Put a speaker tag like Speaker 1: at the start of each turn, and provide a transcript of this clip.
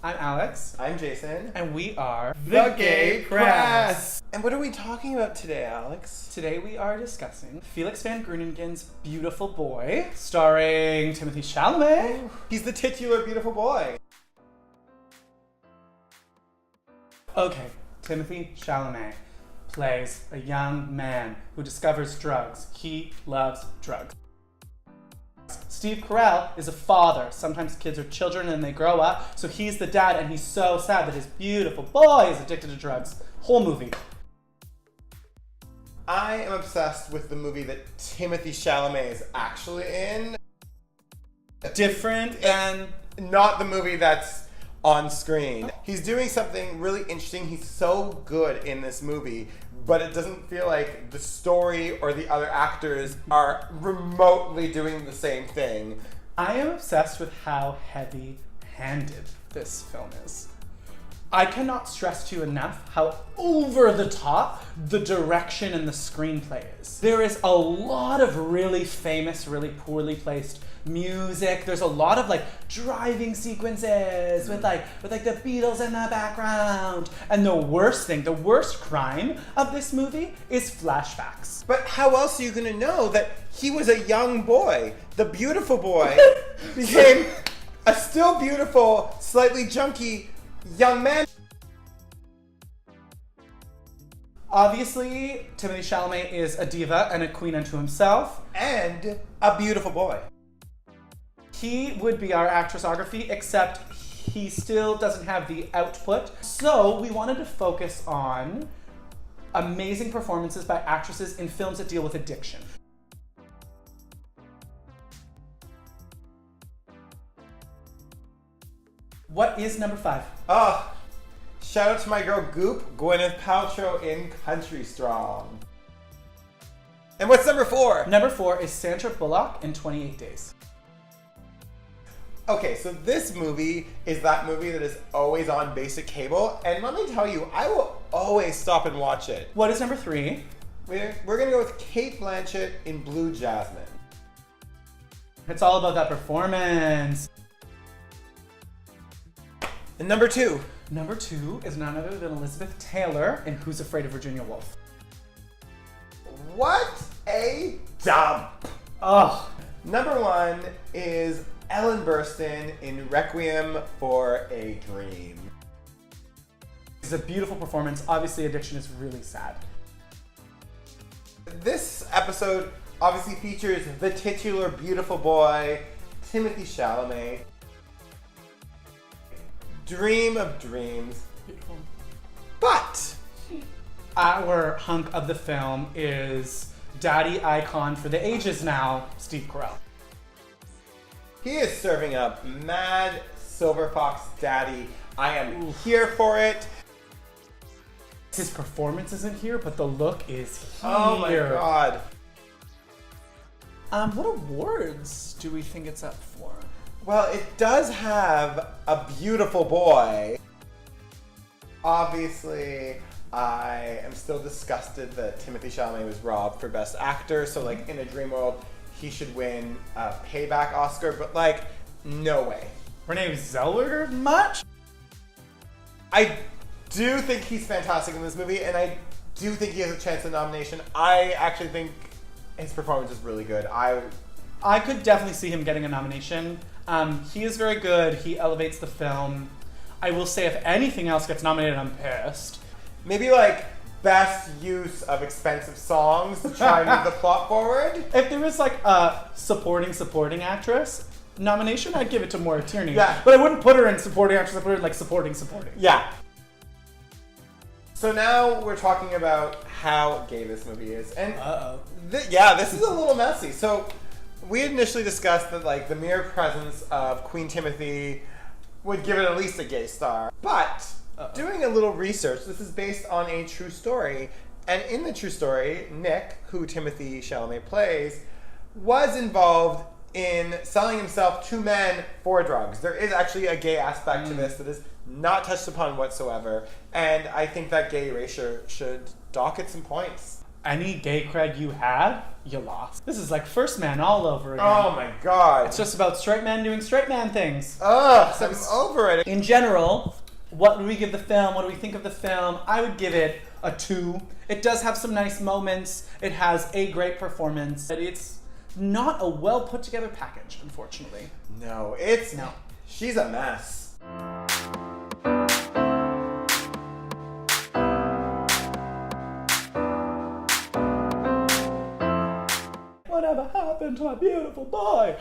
Speaker 1: I'm Alex.
Speaker 2: I'm Jason.
Speaker 1: And we are
Speaker 2: The Gay Press. And what are we talking about today, Alex?
Speaker 1: Today we are discussing Felix van Groeningen's Beautiful Boy, starring Timothée Chalamet.
Speaker 2: He's the titular beautiful boy.
Speaker 1: Okay, Timothée Chalamet plays a young man who discovers drugs. He loves drugs. Steve Carell is a father. Sometimes kids are children and they grow up, so he's the dad and he's so sad that his beautiful boy is addicted to drugs. Whole movie.
Speaker 2: I am obsessed with the movie that Timothée Chalamet is actually in.
Speaker 1: Different and...
Speaker 2: Not the movie that's on screen. He's doing something really interesting. He's so good in this movie, but it doesn't feel like the story or the other actors are remotely doing the same thing.
Speaker 1: I am obsessed with how heavy-handed this film is. I cannot stress to you enough how over the top the direction and the screenplay is. There is a lot of really famous, really poorly placed music. There's a lot of driving sequences with the Beatles in the background. And the worst crime of this movie is flashbacks.
Speaker 2: But how else are you gonna know that he was a young boy? The beautiful boy became a still beautiful, slightly junky young man.
Speaker 1: Obviously, Timothée Chalamet is a diva and a queen unto himself.
Speaker 2: And a beautiful boy.
Speaker 1: He would be our actressography, except he still doesn't have the output. So we wanted to focus on amazing performances by actresses in films that deal with addiction. What is number 5?
Speaker 2: Shout out to my girl Goop, Gwyneth Paltrow in Country Strong. And what's number 4?
Speaker 1: Number 4 is Sandra Bullock in 28 Days.
Speaker 2: Okay, so this movie is that movie that is always on basic cable, and let me tell you, I will always stop and watch it.
Speaker 1: What is number 3?
Speaker 2: We're gonna go with Cate Blanchett in Blue Jasmine.
Speaker 1: It's all about that performance.
Speaker 2: And number 2?
Speaker 1: Number 2 is none other than Elizabeth Taylor in Who's Afraid of Virginia Woolf.
Speaker 2: What a dump!
Speaker 1: Ugh.
Speaker 2: Number 1 is Ellen Burstyn in Requiem for a Dream.
Speaker 1: It's a beautiful performance. Obviously, addiction is really sad.
Speaker 2: This episode obviously features the titular beautiful boy, Timothée Chalamet. Dream of dreams.
Speaker 1: Beautiful.
Speaker 2: But
Speaker 1: our hunk of the film is daddy icon for the ages now, Steve Carell.
Speaker 2: he is serving up mad Silver Fox daddy. I am here for it.
Speaker 1: His performance isn't here, but the look is here.
Speaker 2: Oh my god.
Speaker 1: What awards do we think it's up for?
Speaker 2: Well, it does have a beautiful boy. Obviously, I am still disgusted that Timothée Chalamet was robbed for Best Actor, so in a dream world, he should win a payback Oscar, but no way.
Speaker 1: Renee Zellweger much?
Speaker 2: I do think he's fantastic in this movie, and I do think he has a chance at nomination. I actually think his performance is really good.
Speaker 1: I could definitely see him getting a nomination. He is very good. He elevates the film. I will say if anything else gets nominated, I'm pissed.
Speaker 2: Maybe best use of expensive songs to try and move the plot forward.
Speaker 1: If there was a supporting actress nomination, I'd give it to Maura Tierney.
Speaker 2: Yeah.
Speaker 1: But I wouldn't put her in supporting actress, I'd put her in supporting.
Speaker 2: Yeah. So now we're talking about how gay this movie is. And this is a little messy. So we had initially discussed that the mere presence of Queen Timothy would give it at least a gay star. But doing a little research, this is based on a true story. And in the true story, Nick, who Timothée Chalamet plays, was involved in selling himself to men for drugs. There is actually a gay aspect to this that is not touched upon whatsoever. And I think that gay erasure should dock it some points.
Speaker 1: any gay cred you had, you lost. This is like First Man all over again.
Speaker 2: Oh my god.
Speaker 1: It's just about straight men doing straight man things.
Speaker 2: Ugh, I'm over it.
Speaker 1: In general, what would we give the film? What do we think of the film? I would give it a 2. It does have some nice moments. It has a great performance. But it's not a well put together package, unfortunately.
Speaker 2: No, she's a mess.
Speaker 1: Whatever happened to my beautiful boy?